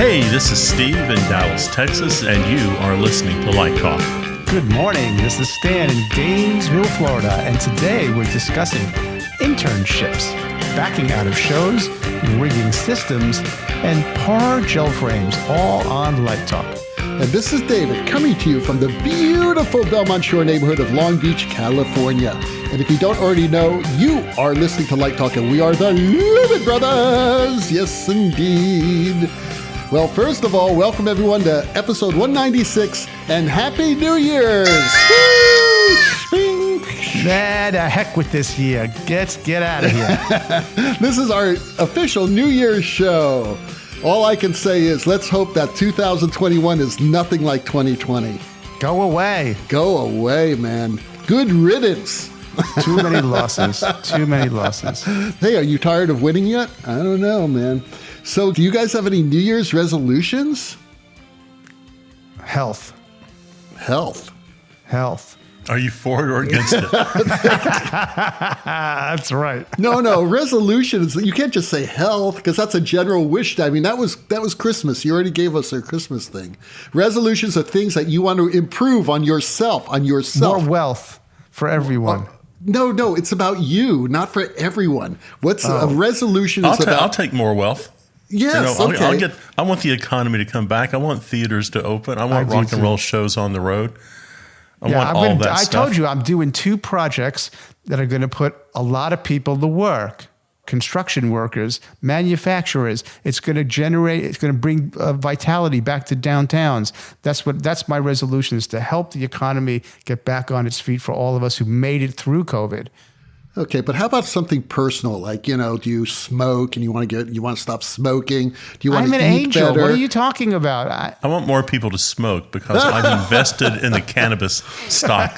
Hey, this is Steve in Dallas, Texas, and you are listening to Light Talk. Good morning. This is Stan in Gainesville, Florida, and today we're discussing internships, backing out of shows, rigging systems, and par gel frames, all on Light Talk. And this is David coming to you from the beautiful Belmont Shore neighborhood of Long Beach, California. And if you don't already know, you are listening to Light Talk, and we are the Lumen Brothers. Yes, indeed. Well, first of all, welcome everyone to episode 196, and Happy New Year's! Nah, the heck with this year. Get out of here. This is our official New Year's show. All I can say is let's hope that 2021 is nothing like 2020. Go away. Go away, man. Good riddance. Too many losses. Too many losses. Hey, are you tired of winning yet? I don't know, man. So do you guys have any New Year's resolutions? Health. Health. Are you for it or against it? That's right. No, resolutions. You can't just say health because that's a general wish. I mean, that was Christmas. You already gave us our Christmas thing. Resolutions are things that you want to improve on yourself. More wealth for everyone. No, it's about you, not for everyone. A resolution is about? I'll take more wealth. Yes, okay. I want the economy to come back. I want theaters to open. I want rock and roll shows on the road. I want all that stuff. I told you I'm doing 2 projects that are going to put a lot of people to work. Construction workers, manufacturers. It's going to bring vitality back to downtowns. That's my resolution, is to help the economy get back on its feet for all of us who made it through COVID. Okay, but how about something personal? Like, do you smoke and you want to stop smoking? Do you want to eat better? I'm an angel. What are you talking about? I want more people to smoke because I'm invested in the cannabis stock.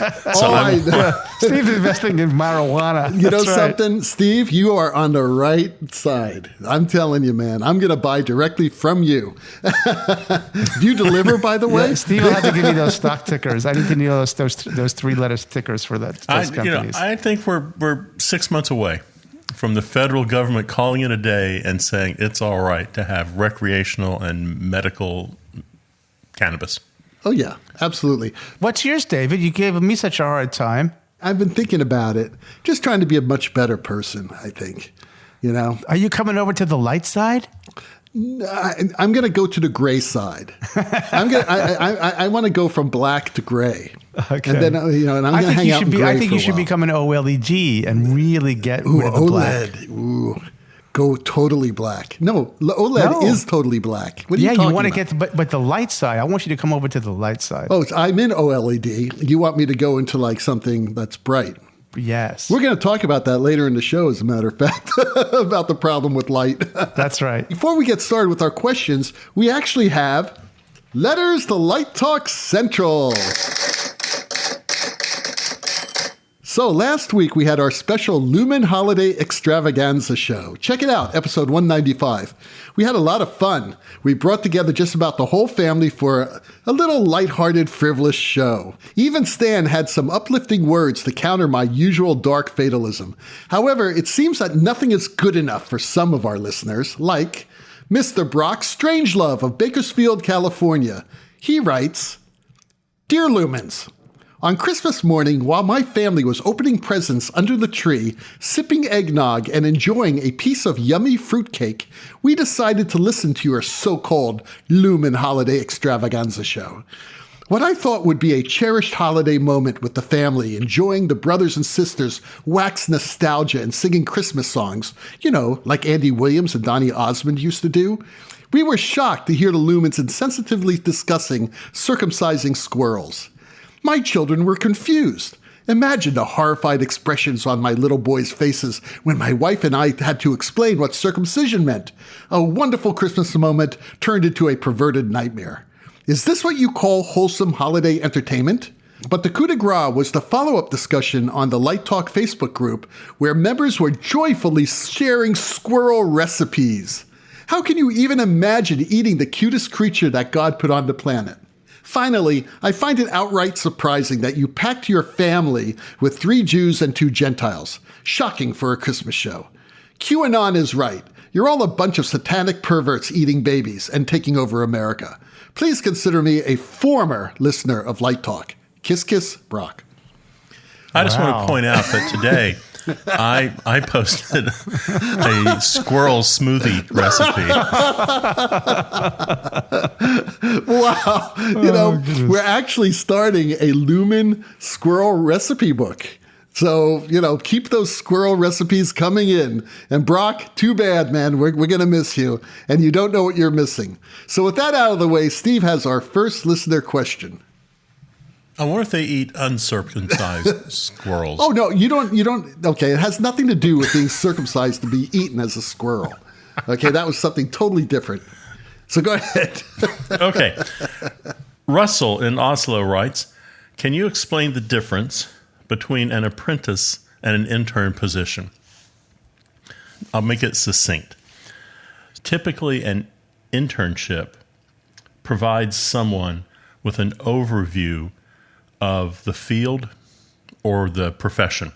Steve's investing in marijuana. You know something, Steve? You are on the right side. I'm telling you, man. I'm going to buy directly from you. Do you deliver, by the way? Yeah, Steve will have to give me those stock tickers. I need to know those 3-letter tickers for those companies. I think we're 6 months away from the federal government calling it a day and saying it's all right to have recreational and medical cannabis. Oh, yeah, absolutely. What's yours, David? You gave me such a hard time. I've been thinking about it. Just trying to be a much better person, I think. Are you coming over to the light side? I'm going to go to the gray side. I want to go from black to gray. Okay. And then, and I'm going to hang out in gray. I think you should become an OLED and really get rid of the black. OLED. Ooh. Go totally black. No, OLED is totally black. What are you talking want about? to get, but the light side. I want you to come over to the light side. Oh, I'm in OLED. You want me to go into like something that's bright? Yes. We're going to talk about that later in the show, as a matter of fact, about the problem with light. That's right. Before we get started with our questions, we actually have Letters to Light Talk Central. So last week we had our special Lumen Holiday Extravaganza show. Check it out, episode 195. We had a lot of fun. We brought together just about the whole family for a little lighthearted, frivolous show. Even Stan had some uplifting words to counter my usual dark fatalism. However, it seems that nothing is good enough for some of our listeners, like Mr. Brock Strangelove of Bakersfield, California. He writes, Dear Lumens, on Christmas morning, while my family was opening presents under the tree, sipping eggnog, and enjoying a piece of yummy fruitcake, we decided to listen to your so-called Lumen Holiday Extravaganza show. What I thought would be a cherished holiday moment with the family, enjoying the brothers and sisters wax nostalgia and singing Christmas songs, like Andy Williams and Donny Osmond used to do. We were shocked to hear the Lumens insensitively discussing circumcising squirrels. My children were confused. Imagine the horrified expressions on my little boys' faces when my wife and I had to explain what circumcision meant. A wonderful Christmas moment turned into a perverted nightmare. Is this what you call wholesome holiday entertainment? But the coup de grace was the follow-up discussion on the Light Talk Facebook group, where members were joyfully sharing squirrel recipes. How can you even imagine eating the cutest creature that God put on the planet? Finally, I find it outright surprising that you packed your family with 3 Jews and 2 Gentiles. Shocking for a Christmas show. QAnon is right. You're all a bunch of satanic perverts eating babies and taking over America. Please consider me a former listener of Light Talk. Kiss, kiss, Brock. I just want to point out that today I posted a squirrel smoothie recipe. Wow. We're actually starting a Lumen squirrel recipe book. So, keep those squirrel recipes coming in. And Brock, too bad, man. We're going to miss you. And you don't know what you're missing. So with that out of the way, Steve has our first listener question. I wonder if they eat uncircumcised squirrels. Oh, no, you don't. Okay, it has nothing to do with being circumcised to be eaten as a squirrel. Okay, that was something totally different. So go ahead. Okay. Russell in Oslo writes, can you explain the difference between an apprentice and an intern position? I'll make it succinct. Typically, an internship provides someone with an overview of the field or the profession,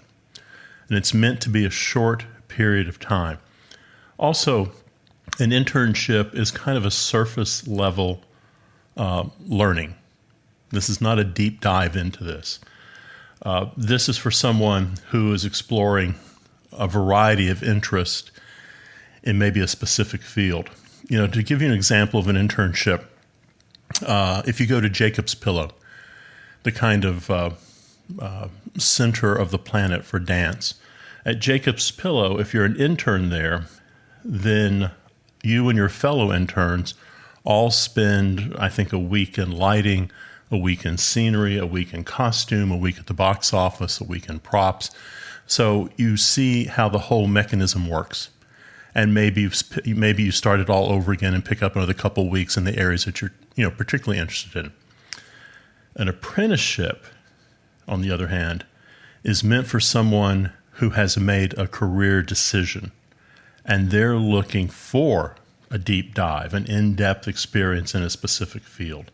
and it's meant to be a short period of time. Also, an internship is kind of a surface level learning. This is not a deep dive into this. This is for someone who is exploring a variety of interest in maybe a specific field. To give you an example of an internship, if you go to Jacob's Pillow, the kind of center of the planet for dance, at Jacob's Pillow, if you're an intern there, then you and your fellow interns all spend, I think, a week in lighting, a week in scenery, a week in costume, a week at the box office, a week in props. So you see how the whole mechanism works. And maybe you start it all over again and pick up another couple weeks in the areas that you're particularly interested in. An apprenticeship, on the other hand, is meant for someone who has made a career decision, and they're looking for a deep dive, an in-depth experience in a specific field.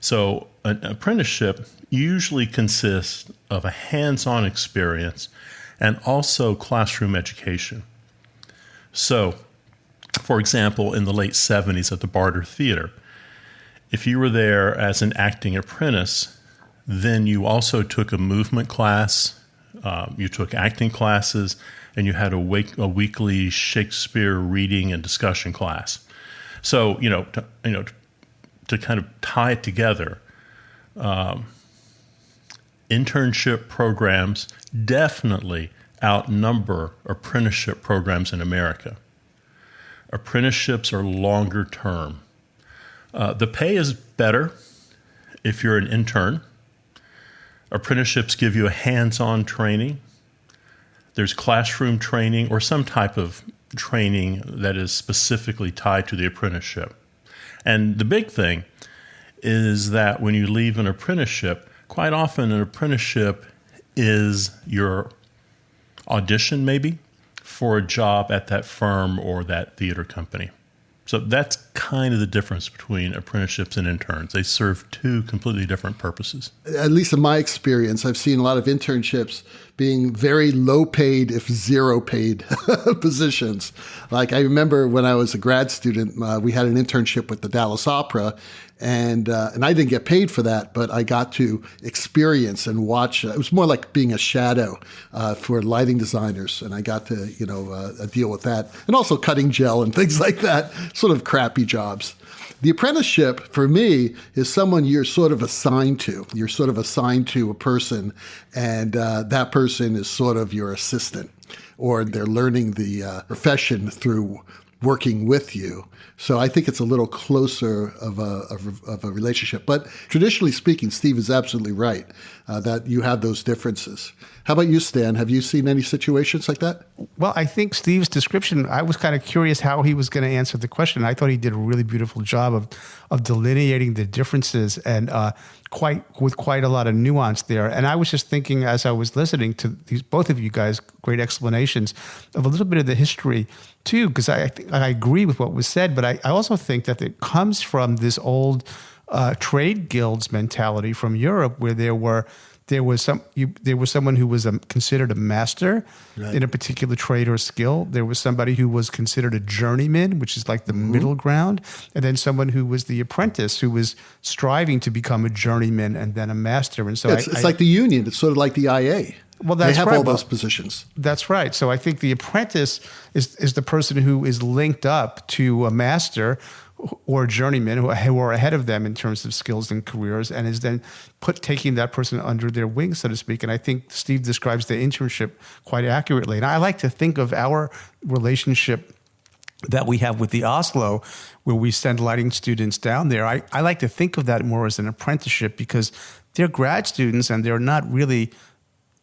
So an apprenticeship usually consists of a hands-on experience and also classroom education. So, for example, in the late 70s at the Barter Theater, if you were there as an acting apprentice, then you also took a movement class, you took acting classes, and you had a weekly Shakespeare reading and discussion class. So, to kind of tie it together, internship programs definitely outnumber apprenticeship programs in America. Apprenticeships are longer term. The pay is better if you're an intern. Apprenticeships give you a hands-on training. There's classroom training or some type of training that is specifically tied to the apprenticeship. And the big thing is that when you leave an apprenticeship, quite often an apprenticeship is your audition maybe for a job at that firm or that theater company. So that's kind of the difference between apprenticeships and interns. They serve two completely different purposes. At least in my experience, I've seen a lot of internships being very low paid, if zero paid positions. Like I remember when I was a grad student, we had an internship with the Dallas Opera, and I didn't get paid for that, but I got to experience and watch. It was more like being a shadow for lighting designers, and I got to deal with that, and also cutting gel and things like that, sort of crappy jobs. The apprenticeship, for me, is someone you're sort of assigned to. You're sort of assigned to a person, and that person is sort of your assistant, or they're learning the profession through working with you. So I think it's a little closer of a relationship. But traditionally speaking, Steve is absolutely right that you have those differences. How about you, Stan? Have you seen any situations like that? Well, I think Steve's description, I was kind of curious how he was going to answer the question. I thought he did a really beautiful job of delineating the differences and with quite a lot of nuance there. And I was just thinking as I was listening to both of you guys, great explanations of a little bit of the history too, because I agree with what was said, but I also think that it comes from this old trade guilds mentality from Europe where there were there was someone who was considered a master in a particular trade or skill. There was somebody who was considered a journeyman, which is like the middle ground, and then someone who was the apprentice, who was striving to become a journeyman and then a master. And so it's like the union. It's sort of like the IA. Well, that's they have right. all those positions. That's right. So I think the apprentice is the person who is linked up to a master or a journeyman who are ahead of them in terms of skills and careers, and is then taking that person under their wing, so to speak. And I think Steve describes the internship quite accurately. And I like to think of our relationship that we have with the Oslo, where we send lighting students down there. I like to think of that more as an apprenticeship, because they're grad students and they're not really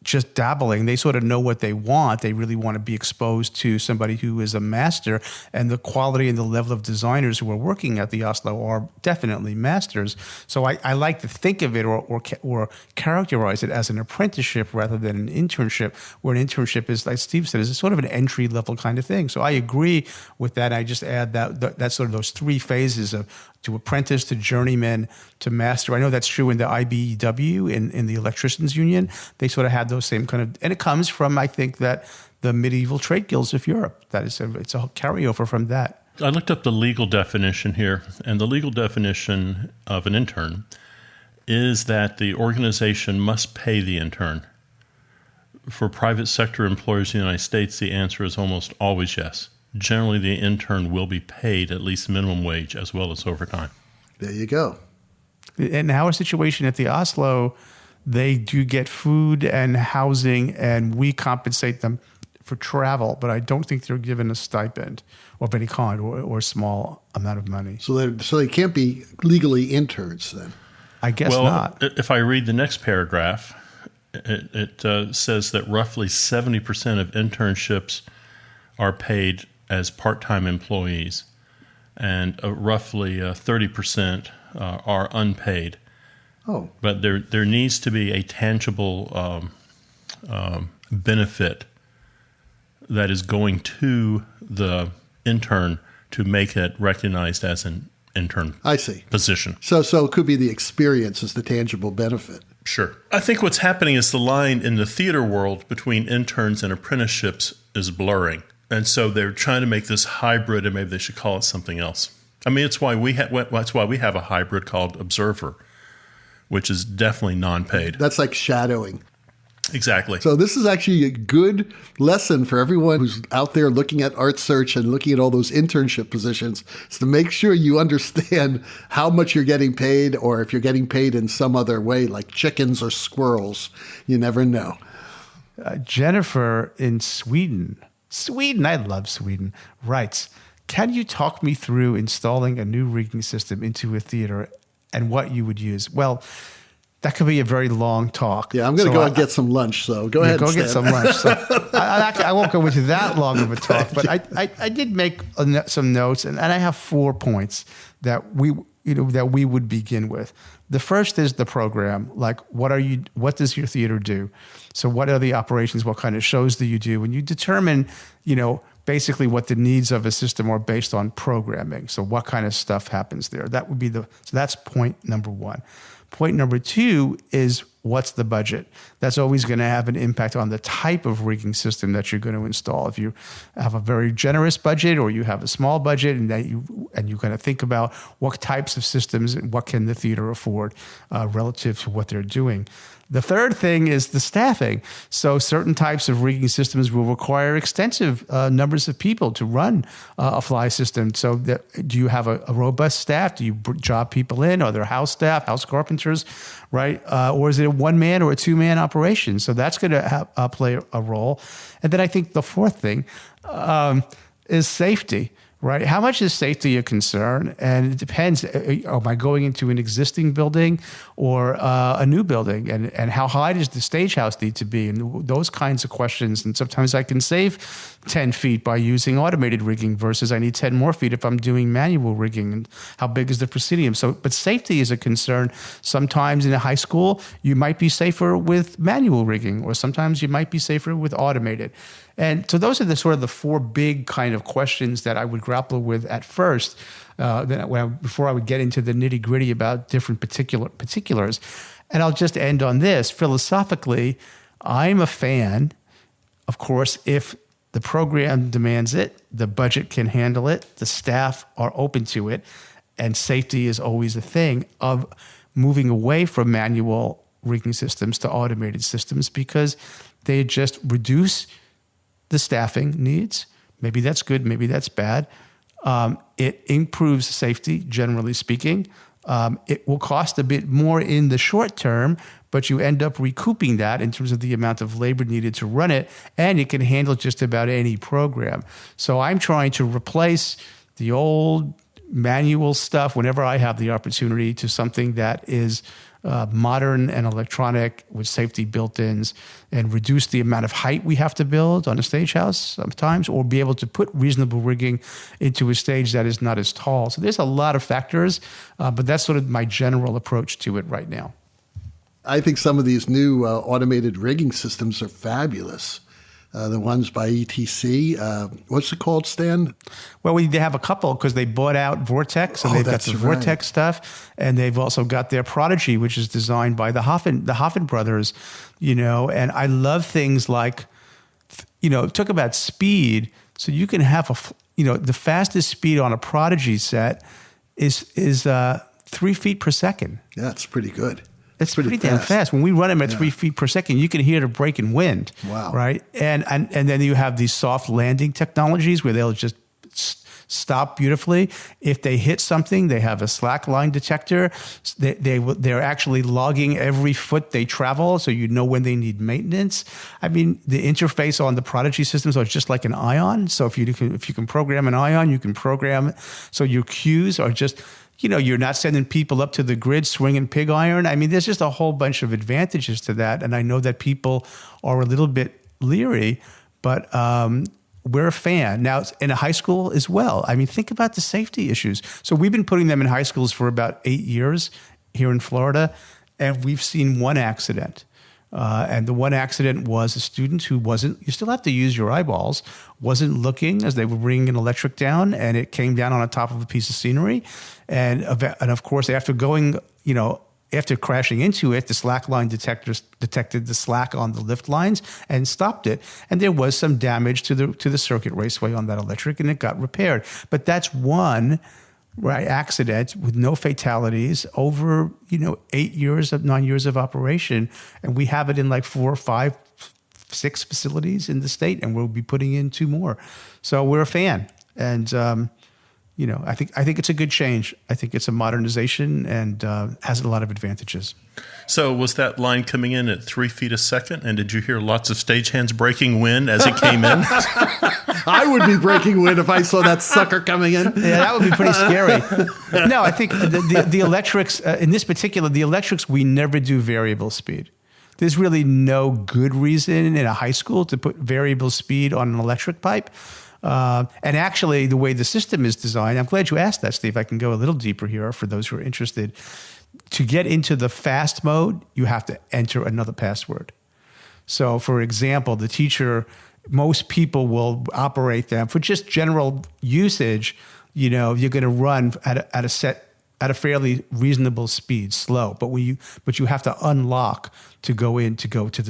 just dabbling. They sort of know what they want. They really want to be exposed to somebody who is a master, and the quality and the level of designers who are working at the Oslo are definitely masters. So I like to think of it or characterize it as an apprenticeship rather than an internship, where an internship is, like Steve said, is sort of an entry level kind of thing. So I agree with that. I just add that sort of those three phases of to apprentice, to journeyman, to master. I know that's true in the IBEW, in the Electricians Union. They sort of had those same kind of, and it comes from, I think, that the medieval trade guilds of Europe. It's a carryover from that. I looked up the legal definition here, and the legal definition of an intern is that the organization must pay the intern. For private sector employers in the United States, the answer is almost always yes. Generally, the intern will be paid at least minimum wage as well as overtime. There you go. In our situation at the Oslo, they do get food and housing, and we compensate them for travel, but I don't think they're given a stipend of any kind or a small amount of money. So they can't be legally interns then? I guess not. If I read the next paragraph, it says that roughly 70% of internships are paid as part-time employees, and roughly 30% are unpaid. Oh, but there needs to be a tangible benefit that is going to the intern to make it recognized as an intern. I see. Position. So it could be the experience as the tangible benefit. Sure. I think what's happening is the line in the theater world between interns and apprenticeships is blurring. And so they're trying to make this hybrid, and maybe they should call it something else. I mean, that's why we have a hybrid called Observer, which is definitely non-paid. That's like shadowing. Exactly. So this is actually a good lesson for everyone who's out there looking at Art Search and looking at all those internship positions, is to make sure you understand how much you're getting paid, or if you're getting paid in some other way, like chickens or squirrels. You never know. Jennifer in Sweden, I love Sweden, writes, can you talk me through installing a new rigging system into a theater and what you would use? Well, that could be a very long talk. Yeah, I'm going to go and get some lunch, so go ahead. Go get some lunch. So I won't go into that long of a talk, but I did make some notes, and I have 4 points that we would begin with. The first is the program. Like, what does your theater do? So what are the operations? What kind of shows do you do? And you determine, basically what the needs of a system are based on programming. So what kind of stuff happens there? That would be so that's point number 1. Point number 2 is, what's the budget? That's always going to have an impact on the type of rigging system that you're going to install. If you have a very generous budget or you have a small budget, and you're going to think about what types of systems and what can the theater afford relative to what they're doing. The third thing is the staffing. So certain types of rigging systems will require extensive numbers of people to run a fly system. So do you have a robust staff? Do you job people in? Are there house staff, house carpenters, right? Or is it a one-man or a two-man operation? So that's going to play a role. And then I think the fourth thing is safety. Right? How much is safety a concern? And it depends. Am I going into an existing building or a new building? And how high does the stage house need to be? And those kinds of questions. And sometimes I can save 10 feet by using automated rigging versus I need 10 more feet if I'm doing manual rigging. And how big is the proscenium? But safety is a concern. Sometimes in a high school, you might be safer with manual rigging, or sometimes you might be safer with automated. And so those are the 4 big kind of questions that I would grapple with at first, before I would get into the nitty gritty about different particulars. And I'll just end on this. Philosophically, I'm a fan, of course, if the program demands it, the budget can handle it, the staff are open to it, and safety is always a thing, of moving away from manual rigging systems to automated systems, because they just reduce the staffing needs. Maybe that's good, maybe that's bad. It improves safety, generally speaking. It will cost a bit more in the short term, but you end up recouping that in terms of the amount of labor needed to run it, and it can handle just about any program. So I'm trying to replace the old manual stuff whenever I have the opportunity to something that is modern and electronic with safety built-ins, and reduce the amount of height we have to build on a stage house sometimes, or be able to put reasonable rigging into a stage that is not as tall. So there's a lot of factors, but that's sort of my general approach to it right now. I think some of these new automated rigging systems are fabulous. The ones by ETC. What's it called, Stan? Well, they have a couple because they bought out Vortex, and they've got the Vortex stuff, and they've also got their Prodigy, which is designed by the Hoffen brothers. And I love things like, talk about speed. So you can have the fastest speed on a Prodigy set is 3 feet per second. Yeah, it's pretty good. It's pretty damn fast. When we run them at 3 feet per second, you can hear the breaking wind. Wow. Right? And then you have these soft landing technologies where they'll just stop beautifully. If they hit something, they have a slack line detector. They're actually logging every foot they travel, so you know when they need maintenance. I mean, the interface on the Prodigy systems are just like an Ion. So if you can program an Ion, you can program. So your queues are just... you're not sending people up to the grid swinging pig iron. I mean, there's just a whole bunch of advantages to that. And I know that people are a little bit leery, but we're a fan. Now, it's in a high school as well. I mean, think about the safety issues. So we've been putting them in high schools for about 8 years here in Florida, and we've seen one accident. And the one accident was a student who you still have to use your eyeballs, wasn't looking as they were bringing an electric down, and it came down on the top of a piece of scenery. And of course, after crashing into it, the slack line detectors detected the slack on the lift lines and stopped it. And there was some damage to the circuit raceway on that electric, and it got repaired. But that's one accident with no fatalities over 9 years of operation, and we have it in like 4 or 5, 6 facilities in the state, and we'll be putting in 2 more. So we're a fan, and I think it's a good change. I think it's a modernization and has a lot of advantages. So was that line coming in at 3 feet a second? And did you hear lots of stagehands breaking wind as it came in? I would be breaking wind if I saw that sucker coming in. Yeah, that would be pretty scary. No, I think the electrics, in this particular, the electrics, we never do variable speed. There's really no good reason in a high school to put variable speed on an electric pipe. And actually, the way the system is designed, I'm glad you asked that, Steve. I can go a little deeper here for those who are interested. To get into the fast mode, you have to enter another password. So, for example, the teacher, most people will operate them for just general usage. You're going to run at a fairly reasonable speed, slow, but you have to unlock to go to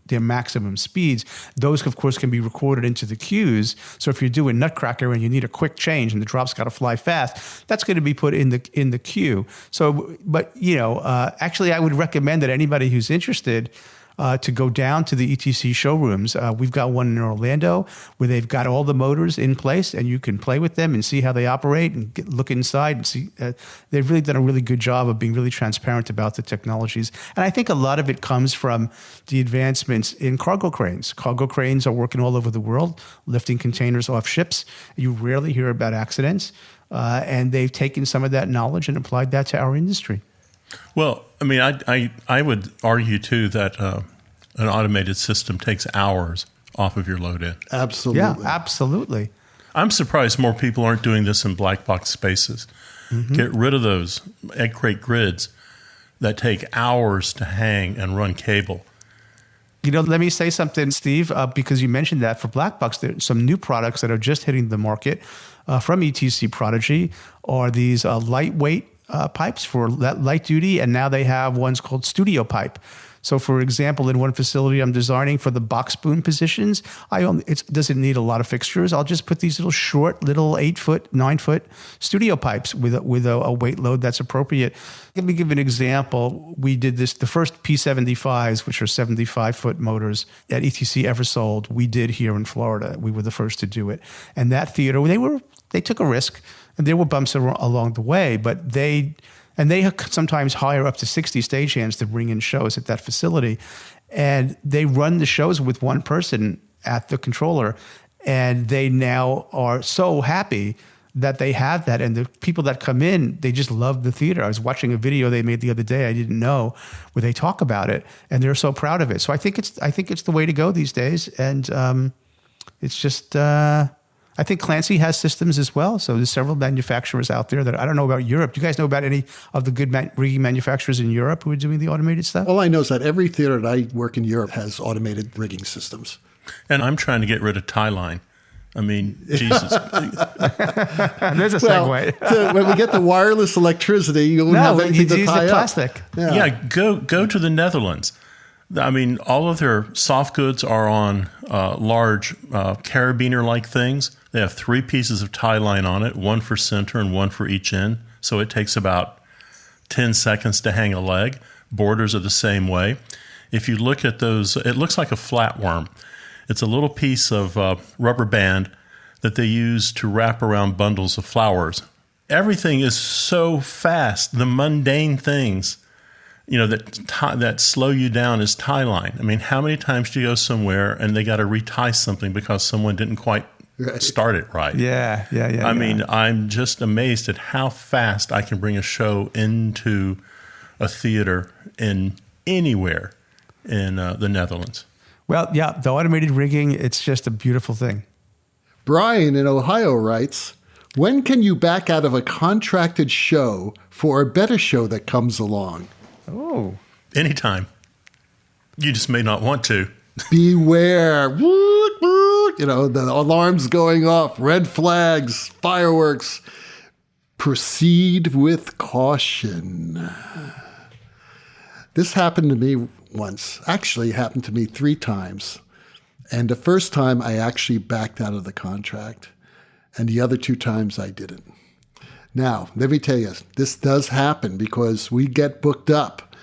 their maximum speeds. Those, of course, can be recorded into the queues. So if you're doing Nutcracker and you need a quick change and the drop's got to fly fast, that's going to be put in the queue. So, but actually, I would recommend that anybody who's interested to go down to the ETC showrooms. We've got one in Orlando where they've got all the motors in place, and you can play with them and see how they operate and look inside and see. They've really done a really good job of being really transparent about the technologies. And I think a lot of it comes from the advancements in cargo cranes. Cargo cranes are working all over the world, lifting containers off ships. You rarely hear about accidents. And they've taken some of that knowledge and applied that to our industry. Well, I mean, I would argue, too, that an automated system takes hours off of your load-in. Absolutely. Yeah, absolutely. I'm surprised more people aren't doing this in black box spaces. Mm-hmm. Get rid of those egg crate grids that take hours to hang and run cable. Let me say something, Steve, because you mentioned that for black box, there's some new products that are just hitting the market from ETC Prodigy are these lightweight pipes for light duty, and now they have ones called studio pipe. So, for example, in one facility I'm designing for the box boom positions, it doesn't need a lot of fixtures. I'll just put these little short, 8-foot, 9-foot studio pipes with a weight load that's appropriate. Let me give an example. We did this, the first P75s, which are 75-foot motors that ETC ever sold, we did here in Florida. We were the first to do it. And that theater, they took a risk, and there were bumps along the way, but they sometimes hire up to 60 stagehands to bring in shows at that facility. And they run the shows with one person at the controller. And they now are so happy that they have that. And the people that come in, they just love the theater. I was watching a video they made the other day, I didn't know, where they talk about it. And they're so proud of it. So I think it's the way to go these days. And it's just... I think Clancy has systems as well. So there's several manufacturers out there that I don't know about Europe. Do you guys know about any of the good rigging manufacturers in Europe who are doing the automated stuff? All I know is that every theater that I work in Europe has automated rigging systems. And I'm trying to get rid of tie line. I mean, Jesus. There's a segue. When we get the wireless electricity, you won't have anything to tie up. Plastic. Yeah, go to the Netherlands. I mean, all of their soft goods are on large carabiner-like things. They have 3 pieces of tie line on it, one for center and one for each end. So it takes about 10 seconds to hang a leg. Borders are the same way. If you look at those, it looks like a flatworm. It's a little piece of rubber band that they use to wrap around bundles of flowers. Everything is so fast. The mundane things, that slow you down is tie line. I mean, how many times do you go somewhere and they got to retie something because someone didn't quite start it right? Yeah. I mean, I'm just amazed at how fast I can bring a show into a theater in anywhere in the Netherlands. Well, yeah, the automated rigging, it's just a beautiful thing. Brian in Ohio writes, when can you back out of a contracted show for a better show that comes along? Oh. Anytime. You just may not want to. Beware. The alarms going off, red flags, fireworks. Proceed with caution. This happened to me once. Actually, it happened to me 3 times. And the first time I actually backed out of the contract. And the other 2 times I didn't. Now, let me tell you, this does happen because we get booked up.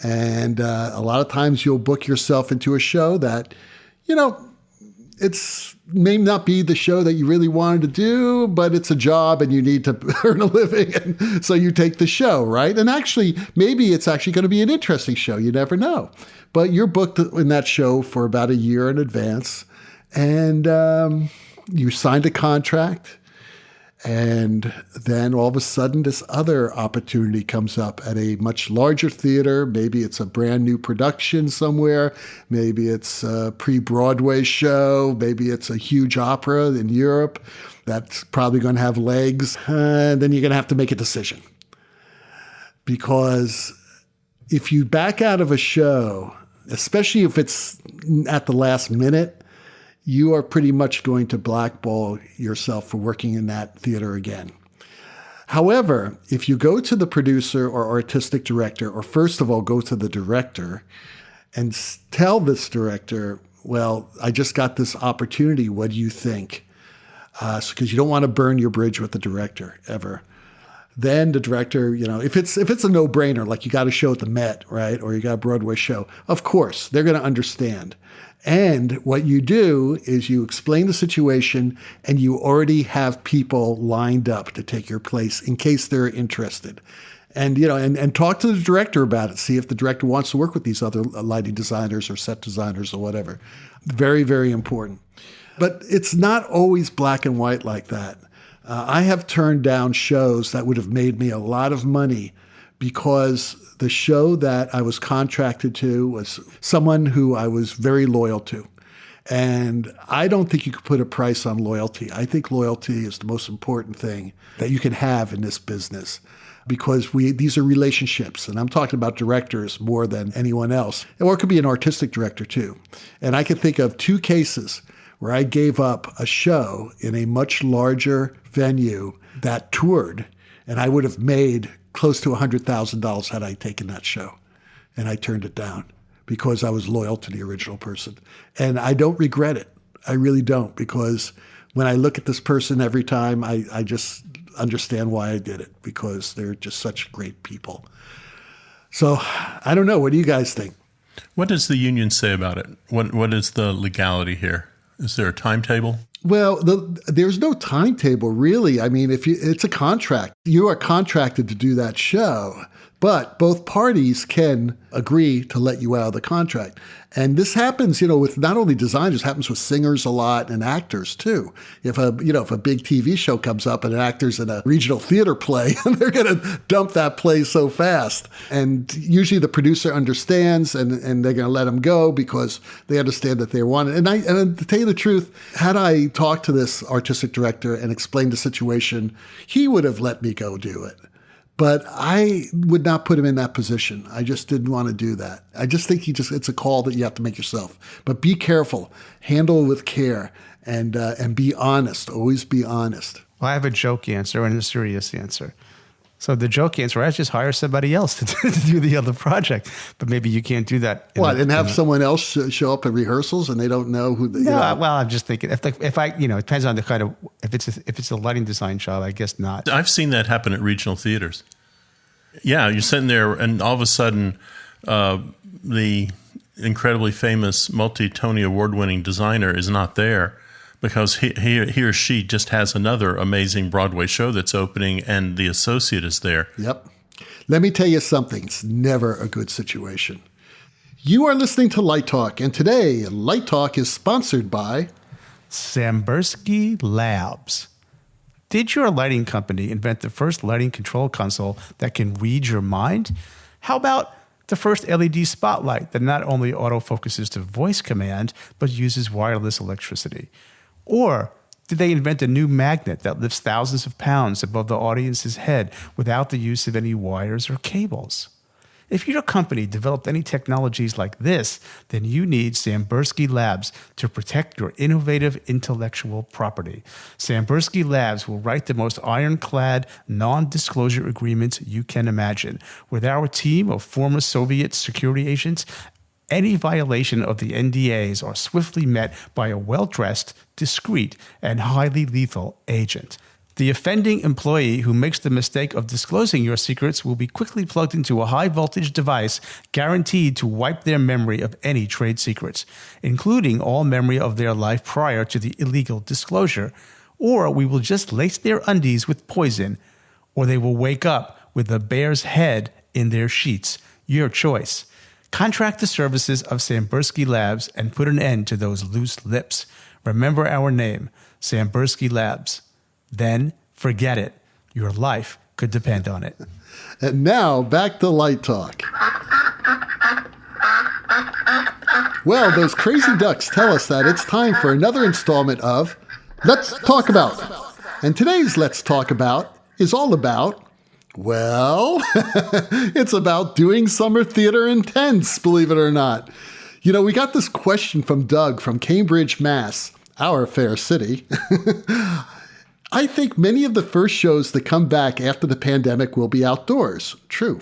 And a lot of times you'll book yourself into a show that, it's may not be the show that you really wanted to do, but it's a job and you need to earn a living. And so you take the show, right? And actually, maybe it's actually going to be an interesting show. You never know. But you're booked in that show for about a year in advance. And you signed a contract. And then all of a sudden, this other opportunity comes up at a much larger theater. Maybe it's a brand new production somewhere. Maybe it's a pre-Broadway show. Maybe it's a huge opera in Europe that's probably going to have legs. And then you're going to have to make a decision. Because if you back out of a show, especially if it's at the last minute, you are pretty much going to blackball yourself for working in that theater again. However, if you go to the producer or artistic director, or first of all, go to the director and tell this director, well, I just got this opportunity. What do you think? Because you don't want to burn your bridge with the director ever. Then the director, if it's a no-brainer, like you got a show at the Met, right? Or you got a Broadway show, of course, they're going to understand. And what you do is you explain the situation and you already have people lined up to take your place in case they're interested. And, and talk to the director about it. See if the director wants to work with these other lighting designers or set designers or whatever. Very, very important. But it's not always black and white like that. I have turned down shows that would have made me a lot of money because the show that I was contracted to was someone who I was very loyal to. And I don't think you could put a price on loyalty. I think loyalty is the most important thing that you can have in this business because these are relationships. And I'm talking about directors more than anyone else. Or it could be an artistic director too. And I can think of 2 cases where I gave up a show in a much larger venue that toured, and I would have made close to $100,000 had I taken that show. And I turned it down because I was loyal to the original person. And I don't regret it. I really don't, because when I look at this person every time, I just understand why I did it, because they're just such great people. So I don't know. What do you guys think? What does the union say about it? What is the legality here? Is there a timetable? Well, there's no timetable, really. I mean, it's a contract. You are contracted to do that show, but both parties can agree to let you out of the contract. And this happens, with not only designers, happens with singers a lot and actors too. If a big TV show comes up and an actor's in a regional theater play, they're going to dump that play so fast. And usually the producer understands and they're going to let them go because they understand that they want it. And to tell you the truth, had I talked to this artistic director and explained the situation, he would have let me go do it. But I would not put him in that position. I just didn't want to do that. I just think it's a call that you have to make yourself. But be careful, handle with care, and be honest. Always be honest. Well, I have a joke answer and a serious answer. So the joke answer, I just hire somebody else to do the other project. But maybe you can't do that. And have someone else show up at rehearsals and they don't know who they are? Well, I'm just thinking, if it depends on the kind of, if it's a lighting design job, I guess not. I've seen that happen at regional theaters. Yeah, you're sitting there and all of a sudden the incredibly famous multi-Tony award-winning designer is not there, because he or she just has another amazing Broadway show that's opening and the associate is there. Yep. Let me tell you something. It's never a good situation. You are listening to Light Talk, and today Light Talk is sponsored by Sambursky Labs. Did your lighting company invent the first lighting control console that can read your mind? How about the first LED spotlight that not only autofocuses to voice command, but uses wireless electricity? Or did they invent a new magnet that lifts thousands of pounds above the audience's head without the use of any wires or cables? If your company developed any technologies like this, then you need Sambursky Labs to protect your innovative intellectual property. Sambursky Labs will write the most ironclad, non-disclosure agreements you can imagine. With our team of former Soviet security agents, any violation of the NDAs are swiftly met by a well-dressed, discreet, and highly lethal agent. The offending employee who makes the mistake of disclosing your secrets will be quickly plugged into a high-voltage device guaranteed to wipe their memory of any trade secrets, including all memory of their life prior to the illegal disclosure. Or we will just lace their undies with poison, or they will wake up with a bear's head in their sheets. Your choice. Contract the services of Sambursky Labs and put an end to those loose lips. Remember our name, Sambursky Labs. Then forget it. Your life could depend on it. And now back to Light Talk. Well, those crazy ducks tell us that it's time for another installment of Let's Talk About. And today's Let's Talk About is all about, well, it's about doing summer theater intense, believe it or not. We got this question from Doug from Cambridge, Mass., our fair city. I think many of the first shows that come back after the pandemic will be outdoors. True.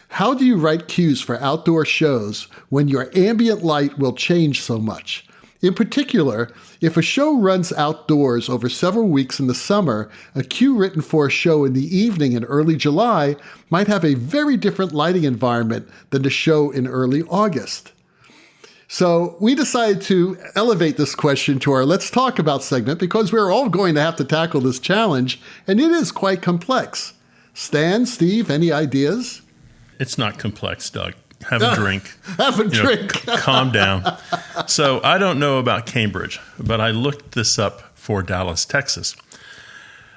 How do you write cues for outdoor shows when your ambient light will change so much? In particular, if a show runs outdoors over several weeks in the summer, a cue written for a show in the evening in early July might have a very different lighting environment than the show in early August. So we decided to elevate this question to our Let's Talk About segment because we're all going to have to tackle this challenge, and it is quite complex. Stan, Steve, any ideas? It's not complex, Doug. Have a drink. Have a drink. Calm down. So I don't know about Cambridge, but I looked this up for Dallas, Texas.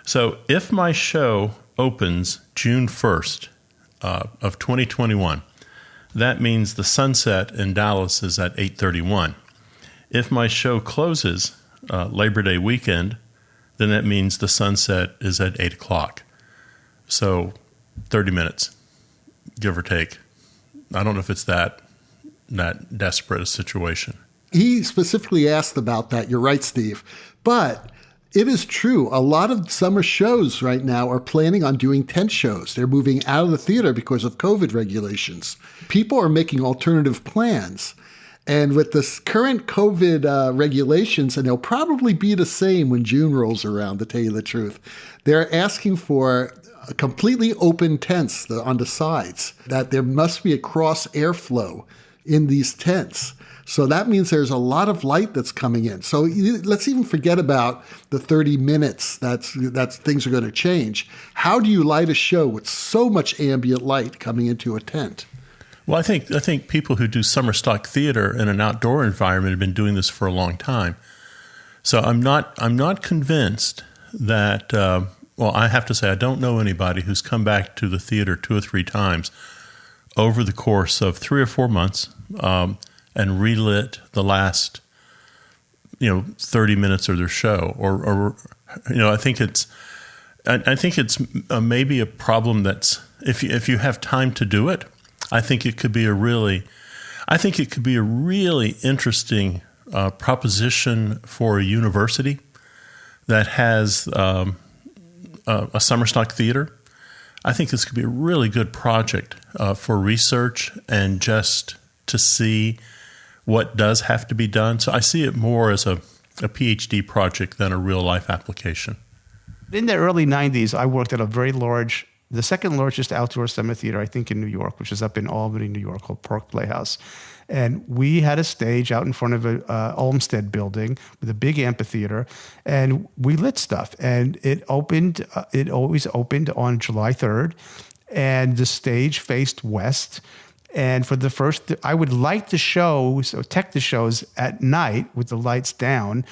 So if my show opens June 1st of 2021, that means the sunset in Dallas is at 8:31. If my show closes Labor Day weekend, then that means the sunset is at 8 o'clock. So 30 minutes, give or take. I don't know if it's that desperate a situation. He specifically asked about that. You're right, Steve. But It is true. A lot of summer shows right now are planning on doing tent shows. They're moving out of the theater because of COVID regulations. People are making alternative plans. And with this current COVID regulations, and they'll probably be the same when June rolls around, to tell you the truth, they're asking for completely open tents on the sides, that there must be a cross airflow in these tents. So that means there's a lot of light that's coming in. So let's even forget about the 30 minutes that's things are going to change. How do you light a show with so much ambient light coming into a tent? Well, I think people who do summer stock theater in an outdoor environment have been doing this for a long time. So I'm not convinced that. Well, I have to say I don't know anybody who's come back to the theater 2 or 3 times over the course of 3 or 4 months. And relit the last, 30 minutes of their show, or I think it's maybe a problem that's if you have time to do it, I think it could be a really interesting proposition for a university that has a summer stock theater. I think this could be a really good project for research and just to see what does have to be done. So I see it more as a PhD project than a real-life application. In the early 90s, I worked at the second largest outdoor summer theater, I think, in New York, which is up in Albany, New York, called Park Playhouse. And we had a stage out in front of a Olmsted building with a big amphitheater, and we lit stuff. And it always opened on July 3rd, and the stage faced west. And for the first, I would light the shows, or tech the shows at night with the lights down.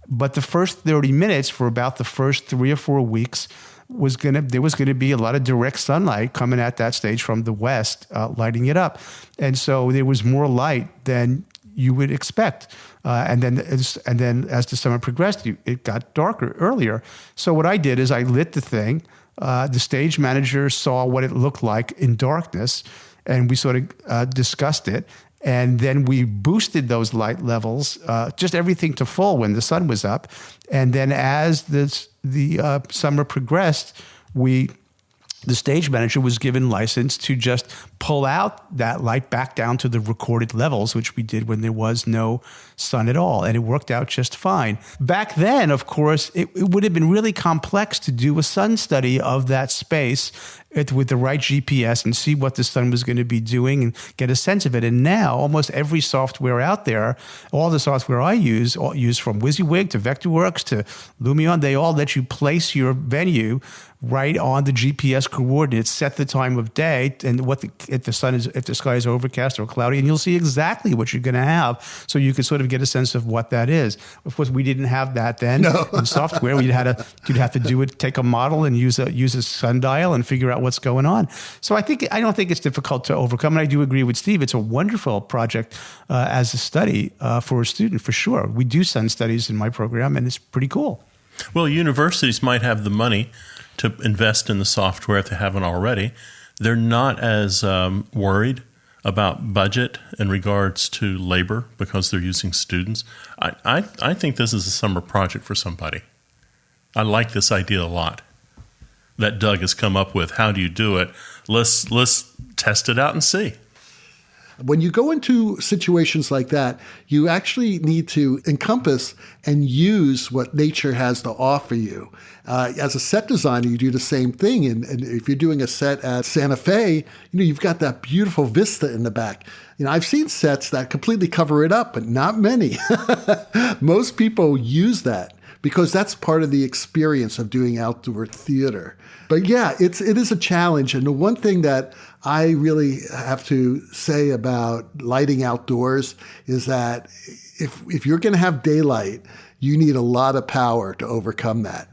But the first 30 minutes for about the first 3 or 4 weeks there was gonna be a lot of direct sunlight coming at that stage from the west, lighting it up. And so there was more light than you would expect. And then as the summer progressed, it got darker earlier. So what I did is I lit the thing. The stage manager saw what it looked like in darkness, and we sort of discussed it. And then we boosted those light levels, just everything to full when the sun was up. And then as the summer progressed, the stage manager was given license to just pull out that light back down to the recorded levels, which we did when there was no sun at all. And it worked out just fine. Back then, of course, it would have been really complex to do a sun study of that space with the right GPS and see what the sun was going to be doing and get a sense of it. And now almost every software out there, all the software I use from WYSIWYG to Vectorworks to Lumion, they all let you place your venue right on the GPS coordinates, set the time of day, and if the sky is overcast or cloudy, and you'll see exactly what you're going to have, so you can sort of get a sense of what that is. Of course, we didn't have that then. No. In software, you'd have to do it, take a model and use a sundial and figure out what's going on. So I don't think it's difficult to overcome, and I do agree with Steve. It's a wonderful project as a study for a student, for sure. We do sun studies in my program, and it's pretty cool. Well, universities might have the money to invest in the software if they haven't already. They're not as worried about budget in regards to labor because they're using students. I think this is a summer project for somebody. I like this idea a lot that Doug has come up with. How do you do it? Let's test it out and see. When you go into situations like that, you actually need to encompass and use what nature has to offer you. As a set designer, you do the same thing. And if you're doing a set at Santa Fe, you've got that beautiful vista in the back. I've seen sets that completely cover it up, but not many. Most people use that because that's part of the experience of doing outdoor theater. But yeah, it is a challenge. And the one thing that I really have to say about lighting outdoors is that if you're going to have daylight, you need a lot of power to overcome that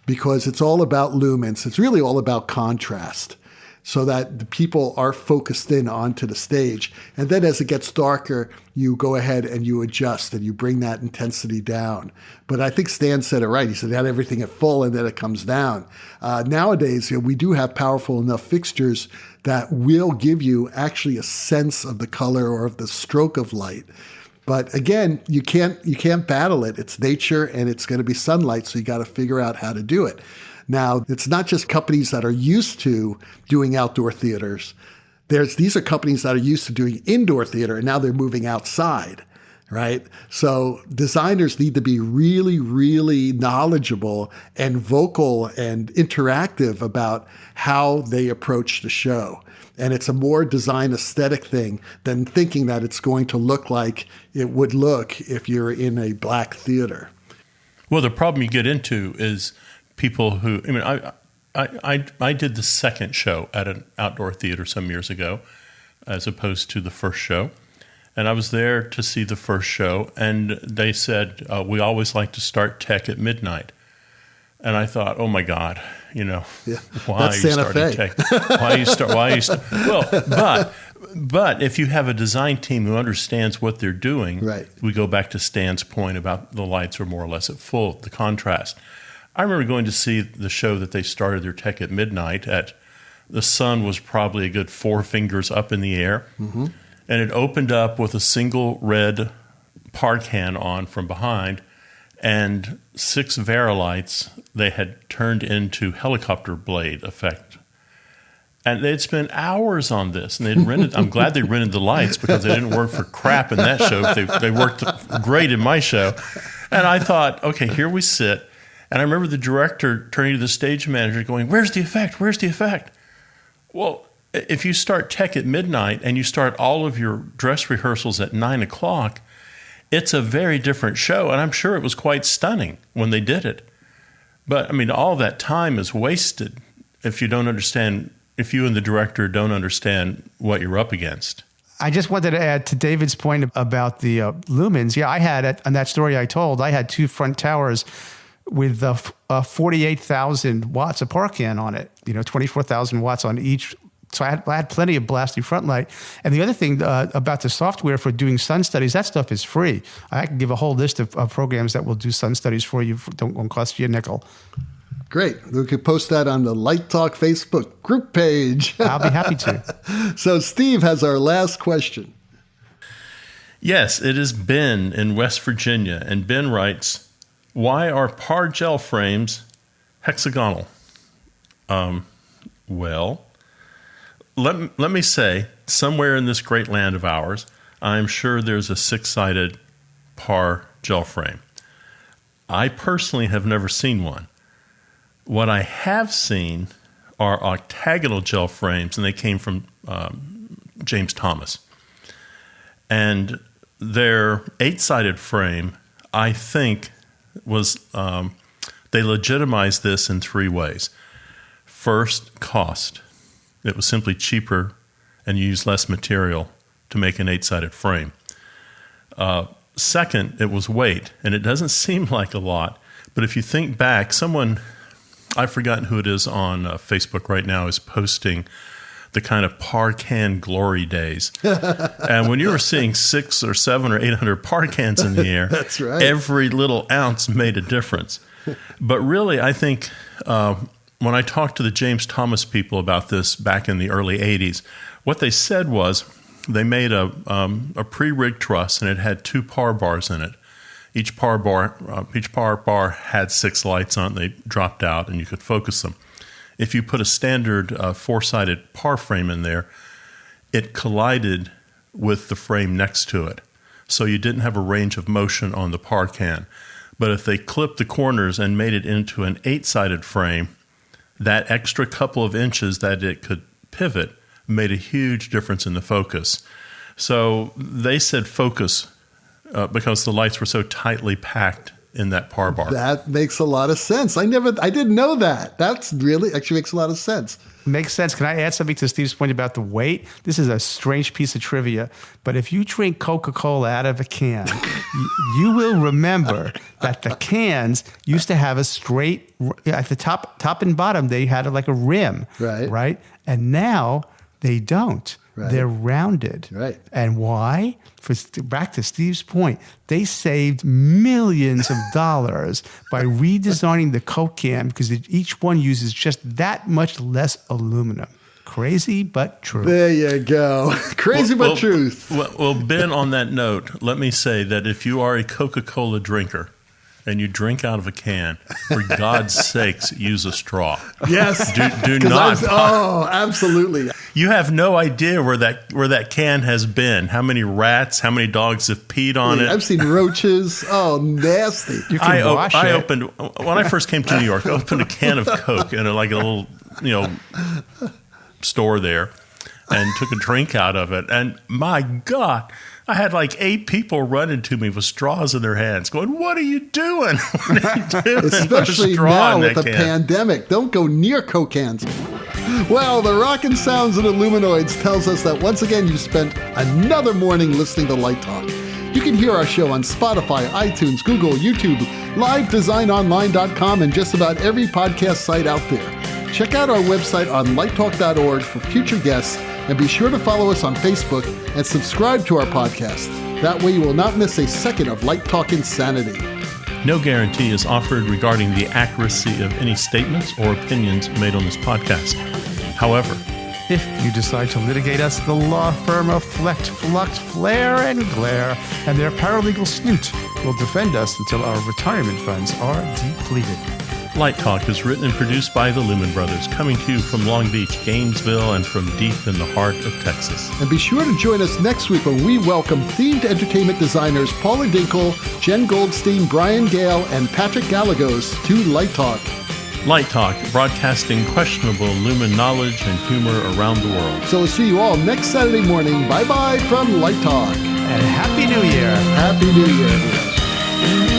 because it's all about lumens. It's really all about contrast so that the people are focused in onto the stage. And then as it gets darker, you go ahead and you adjust and you bring that intensity down. But I think Stan said it right. He said, had everything at full and then it comes down. Nowadays, we do have powerful enough fixtures that will give you actually a sense of the color or of the stroke of light. But again, you can't battle it. It's nature and it's going to be sunlight, so you got to figure out how to do it. Now, it's not just companies that are used to doing outdoor theaters. These are companies that are used to doing indoor theater, and now they're moving outside, right? So designers need to be really, really knowledgeable and vocal and interactive about how they approach the show. And it's a more design aesthetic thing than thinking that it's going to look like it would look if you're in a black theater. Well, the problem you get into is people who, I did the second show at an outdoor theater some years ago as opposed to the first show. And I was there to see the first show, and they said, we always like to start tech at midnight. And I thought, oh my God, why are you starting tech? Well, but if you have a design team who understands what they're doing, right. We go back to Stan's point about the lights are more or less at full, the contrast. I remember going to see the show that they started their tech at midnight the sun was probably a good 4 fingers up in the air. Mm-hmm. And it opened up with a single red par can on from behind and 6 Verilights they had turned into helicopter blade effect. And they'd spent hours on this, and they'd rented. I'm glad they rented the lights because they didn't work for crap in that show. They worked great in my show. And I thought, okay, here we sit. And I remember the director turning to the stage manager going, "Where's the effect? Where's the effect?" Well, if you start tech at midnight and you start all of your dress rehearsals at 9 o'clock, it's a very different show. And I'm sure it was quite stunning when they did it. But, all that time is wasted if you and the director don't understand what you're up against. I just wanted to add to David's point about the lumens. Yeah, I had, on that story I told, I had 2 front towers with 48,000 watts of Parcan on it, 24,000 watts on each. So I had plenty of blasting front light. And the other thing about the software for doing sun studies, that stuff is free. I can give a whole list of programs that will do sun studies for you. Won't cost you a nickel. Great. We could post that on the Light Talk Facebook group page. I'll be happy to. So Steve has our last question. Yes, it is Ben in West Virginia. And Ben writes, why are par gel frames hexagonal? Well, let me say, somewhere in this great land of ours, I'm sure there's a 6-sided par gel frame. I personally have never seen one. What I have seen are octagonal gel frames, and they came from James Thomas. And their 8-sided frame, I think, was they legitimized this in 3 ways. First, cost. It was simply cheaper and you used less material to make an 8-sided frame. Second, it was weight, and it doesn't seem like a lot, but if you think back, someone, I've forgotten who it is on Facebook right now, is posting the kind of Parcan glory days. And when you were seeing 600 or 700 or 800 Parcans in the air, that's right. Every little ounce made a difference. But really, I think when I talked to the James Thomas people about this back in the early 80s, what they said was they made a pre-rigged truss, and it had 2 par bars in it. Each par bar had 6 lights on it. They dropped out, and you could focus them. If you put a standard 4-sided par frame in there, it collided with the frame next to it. So you didn't have a range of motion on the par can. But if they clipped the corners and made it into an 8-sided frame, that extra couple of inches that it could pivot made a huge difference in the focus. So they said focus because the lights were so tightly packed in that par bar. That makes a lot of sense. I didn't know that. That's really actually makes a lot of sense. Makes sense. Can I add something to Steve's point about the weight? This is a strange piece of trivia, but if you drink Coca-Cola out of a can, you will remember that the cans used to have a straight, at the top and bottom, they had like a rim, right? And now they don't. Right. They're rounded. Right. And why? Back to Steve's point, they saved millions of dollars by redesigning the Coke can because each one uses just that much less aluminum. Crazy but true. There you go. Crazy but truth. Well, Ben, on that note, let me say that if you are a Coca-Cola drinker and you drink out of a can, for God's sakes, use a straw. Yes. Do not. Absolutely. You have no idea where that can has been. How many rats, how many dogs have peed on it. I've seen roaches. Oh, nasty. You can wash it. I opened, when I first came to New York, I opened a can of Coke in like a little, store there and took a drink out of it. And my God, I had like 8 people running to me with straws in their hands going, what are you doing? What are you doing? Especially now with the pandemic. Don't go near Coke cans. Well, the rockin' sounds of the Luminoids tells us that once again you've spent another morning listening to Light Talk. You can hear our show on Spotify, iTunes, Google, YouTube, livedesignonline.com, and just about every podcast site out there. Check out our website on lighttalk.org for future guests, and be sure to follow us on Facebook and subscribe to our podcast. That way you will not miss a second of Light Talk insanity. No guarantee is offered regarding the accuracy of any statements or opinions made on this podcast. However, if you decide to litigate us, the law firm of Flecht, Flucht, Flare, and Glare and their paralegal snoot will defend us until our retirement funds are depleted. Light Talk is written and produced by the Lumen Brothers, coming to you from Long Beach, Gainesville, and from deep in the heart of Texas. And be sure to join us next week when we welcome themed entertainment designers Paula Dinkle, Jen Goldstein, Brian Gale, and Patrick Gallegos to Light Talk. Light Talk, broadcasting questionable Lumen knowledge and humor around the world. So we'll see you all next Saturday morning. Bye-bye from Light Talk. And Happy New Year. Happy New Year, everyone.